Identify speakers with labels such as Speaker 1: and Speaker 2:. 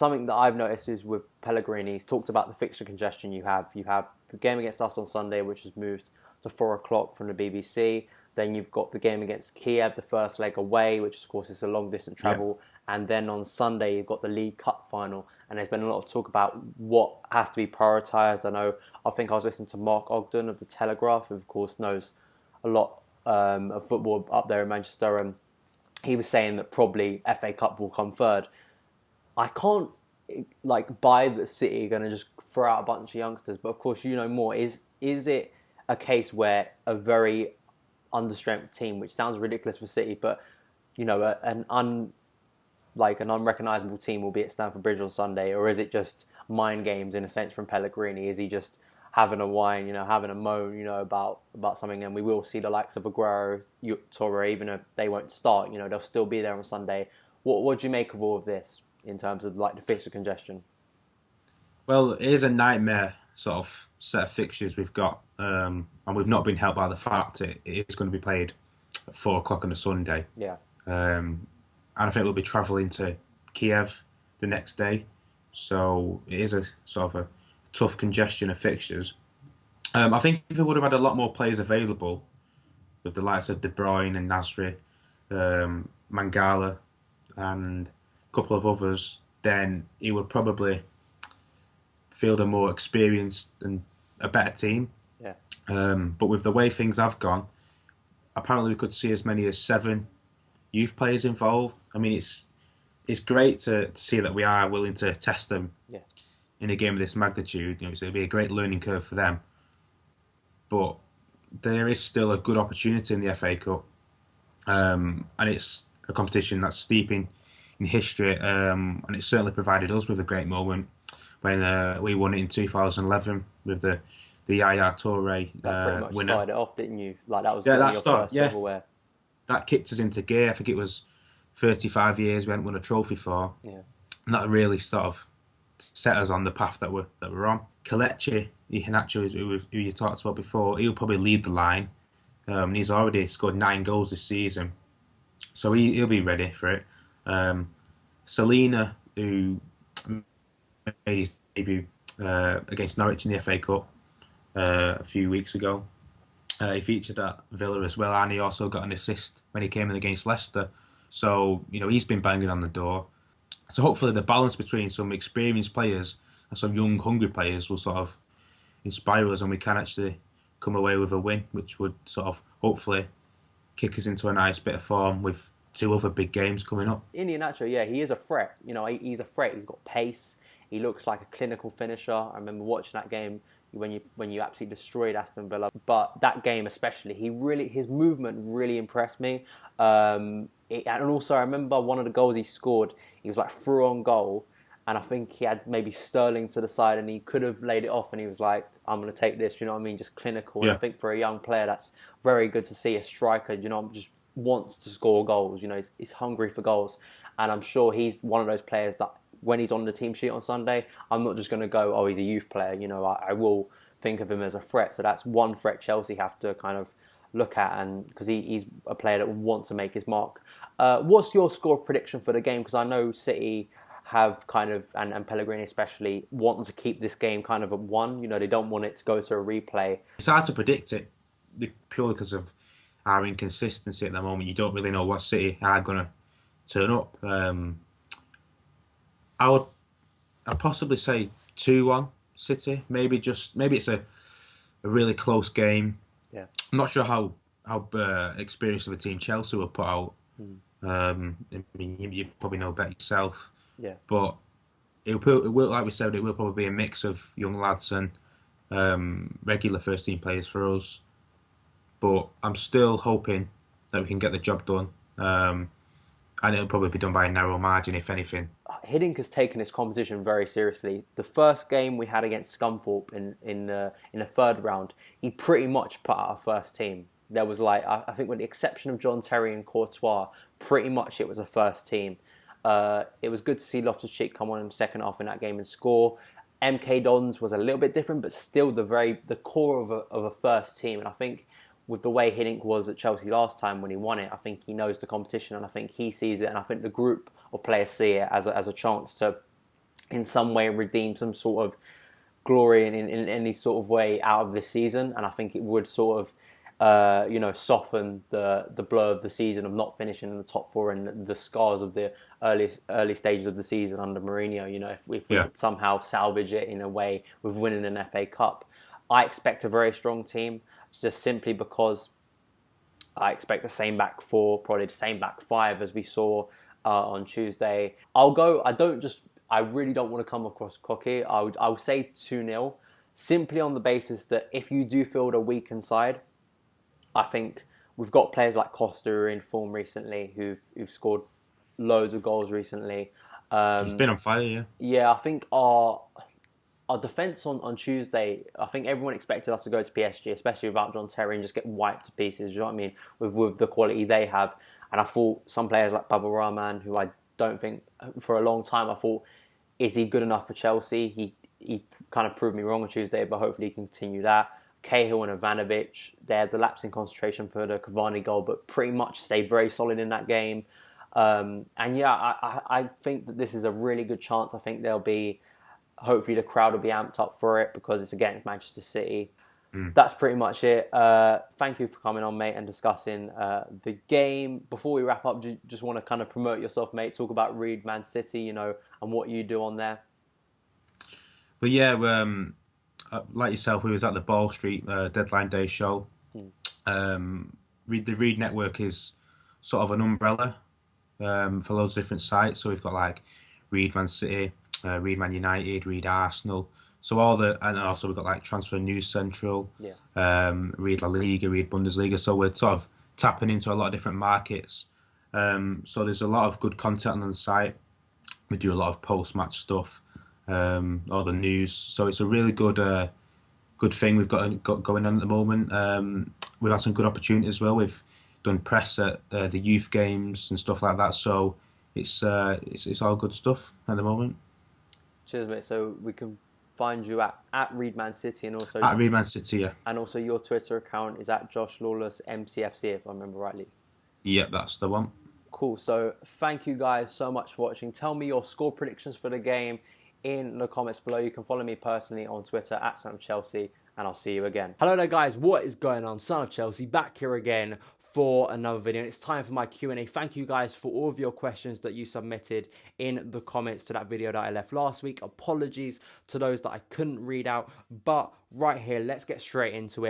Speaker 1: something that I've noticed is with Pellegrini, he's talked about the fixture congestion you have. You have the game against us on Sunday, which has moved to 4 o'clock from the BBC. Then you've got the game against Kiev, the first leg away, which of course is a long distance travel. Yeah. And then on Sunday, you've got the League Cup final. And there's been a lot of talk about what has to be prioritised. I think I was listening to Mark Ogden of The Telegraph, who of course knows a lot of football up there in Manchester. And he was saying that probably FA Cup will come third. I can't buy that City are going to just throw out a bunch of youngsters, but of course you know more. Is it a case where a very understrength team, which sounds ridiculous for City, but you know an unrecognisable team will be at Stamford Bridge on Sunday, or is it just mind games in a sense from Pellegrini? Is he just having a whine, having a moan, about something? And we will see the likes of Aguero, Torre, even if they won't start, they'll still be there on Sunday. What do you make of all of this in terms of the fixture congestion?
Speaker 2: Well, it is a nightmare sort of set of fixtures we've got, and we've not been helped by the fact it is going to be played at 4 o'clock on a Sunday.
Speaker 1: Yeah.
Speaker 2: And I think we'll be travelling to Kiev the next day, so it is a sort of a tough congestion of fixtures. I think if we would have had a lot more players available, with the likes of De Bruyne and Nasri, Mangala, and a couple of others, then he would probably field a more experienced and a better team.
Speaker 1: Yeah.
Speaker 2: But with the way things have gone, apparently we could see as many as 7 youth players involved. I mean, it's great to see that we are willing to test them in a game of this magnitude. So it'll be a great learning curve for them. But there is still a good opportunity in the FA Cup, and it's a competition that's steep in history, and it certainly provided us with a great moment when we won it in 2011 with the Yaya Toure
Speaker 1: that pretty much
Speaker 2: winner.
Speaker 1: Started it off, didn't you? That was
Speaker 2: your
Speaker 1: first silverware.
Speaker 2: That kicked us into gear. I think it was 35 years we hadn't won a trophy for.
Speaker 1: Yeah.
Speaker 2: And that really sort of set us on the path that we're on. Kelechi Iheanacho, who you talked about before, he'll probably lead the line. He's already scored 9 goals this season, so he'll be ready for it. Salina, who made his debut against Norwich in the FA Cup a few weeks ago. He featured at Villa as well, and he also got an assist when he came in against Leicester. So, he's been banging on the door. So hopefully the balance between some experienced players and some young, hungry players will sort of inspire us, and we can actually come away with a win, which would sort of hopefully kick us into a nice bit of form with 2 other big games coming up.
Speaker 1: Iheanacho, he is a threat. He's a threat. He's got pace. He looks like a clinical finisher. I remember watching that game when you absolutely destroyed Aston Villa. But that game especially, his movement really impressed me. And also I remember one of the goals he scored, he was through on goal, and I think he had maybe Sterling to the side, and he could have laid it off, and he was like, I'm going to take this, you know what I mean? Just clinical.
Speaker 2: Yeah.
Speaker 1: And I think for a young player, that's very good to see. A striker, just wants to score goals. He's hungry for goals. And I'm sure he's one of those players that when he's on the team sheet on Sunday, I'm not just going to go, oh, he's a youth player. I will think of him as a threat. So that's one threat Chelsea have to kind of look at, and because he's a player that wants to make his mark. What's your score prediction for the game? Because I know City have kind of, and Pellegrini especially, want to keep this game kind of at 1. They don't want it to go to a replay.
Speaker 2: It's hard to predict it purely because of our inconsistency at the moment. You don't really know what City are going to turn up. I'd possibly say 2-1 City. Maybe it's a really close game.
Speaker 1: Yeah.
Speaker 2: I'm not sure how experienced of a team Chelsea will put out. I mean, you probably know better yourself.
Speaker 1: Yeah.
Speaker 2: But it will, like we said, it will probably be a mix of young lads and regular first team players for us. But I'm still hoping that we can get the job done. And it'll probably be done by a narrow margin, if anything.
Speaker 1: Hiddink has taken this competition very seriously. The first game we had against Scunthorpe in the 3rd round, he pretty much put out our first team. There was I think with the exception of John Terry and Courtois, pretty much it was a first team. It was good to see Loftus-Cheek come on in the second half in that game and score. MK Dons was a little bit different, but still the core of a first team. And I think with the way Hiddink was at Chelsea last time when he won it, I think he knows the competition, and I think he sees it, and I think the group of players see it as a chance to in some way redeem some sort of glory in any sort of way out of this season, and I think it would sort of soften the blow of the season of not finishing in the top four and the scars of the early stages of the season under Mourinho. If we could somehow salvage it in a way with winning an FA Cup. I expect a very strong team, just simply because I expect the same back four, probably the same back five as we saw on Tuesday. I really don't want to come across cocky. I would say 2-0, simply on the basis that if you do field a weakened side, I think we've got players like Costa who are in form recently, who've scored loads of goals recently.
Speaker 2: He's been on fire, yeah.
Speaker 1: Yeah, I think our defence on Tuesday, I think everyone expected us to go to PSG, especially without John Terry, and just get wiped to pieces, you know what I mean, with the quality they have. And I thought some players like Baba Rahman, who I don't think, for a long time, I thought, is he good enough for Chelsea? He kind of proved me wrong on Tuesday, but hopefully he can continue that. Cahill and Ivanovic, they had the lapse in concentration for the Cavani goal, but pretty much stayed very solid in that game. I think that this is a really good chance. I think hopefully the crowd will be amped up for it because it's against Manchester City. That's pretty much it. Thank you for coming on, mate, and discussing the game. Before we wrap up, just want to kind of promote yourself, mate. Talk about ReadManCity, and what you do on there.
Speaker 2: But yeah, like yourself, we was at the Ball Street deadline day show. The Read Network is sort of an umbrella for loads of different sites. So we've got like ReadManCity, Read Man United, Read Arsenal. So and also we've got like Transfer News Central, Read La Liga, Read Bundesliga. So we're sort of tapping into a lot of different markets. So there's a lot of good content on the site. We do a lot of post-match stuff, all the news. So it's a really good thing we've got going on at the moment. We've had some good opportunities as well. We've done press at the youth games and stuff like that. So it's all good stuff at the moment.
Speaker 1: Cheers, mate. So we can find you at ReadManCity and also
Speaker 2: at ReadManCity, yeah.
Speaker 1: And also your Twitter account is at Josh Lawless MCFC, if I remember rightly.
Speaker 2: Yep, that's the one.
Speaker 1: Cool. So thank you guys so much for watching. Tell me your score predictions for the game in the comments below. You can follow me personally on Twitter at SonOfChelsea, and I'll see you again. Hello there, guys. What is going on? Son of Chelsea back here again for another video, and it's time for my Q&A. Thank you guys for all of your questions that you submitted in the comments to that video that I left last week. Apologies to those that I couldn't read out, but right here, let's get straight into it.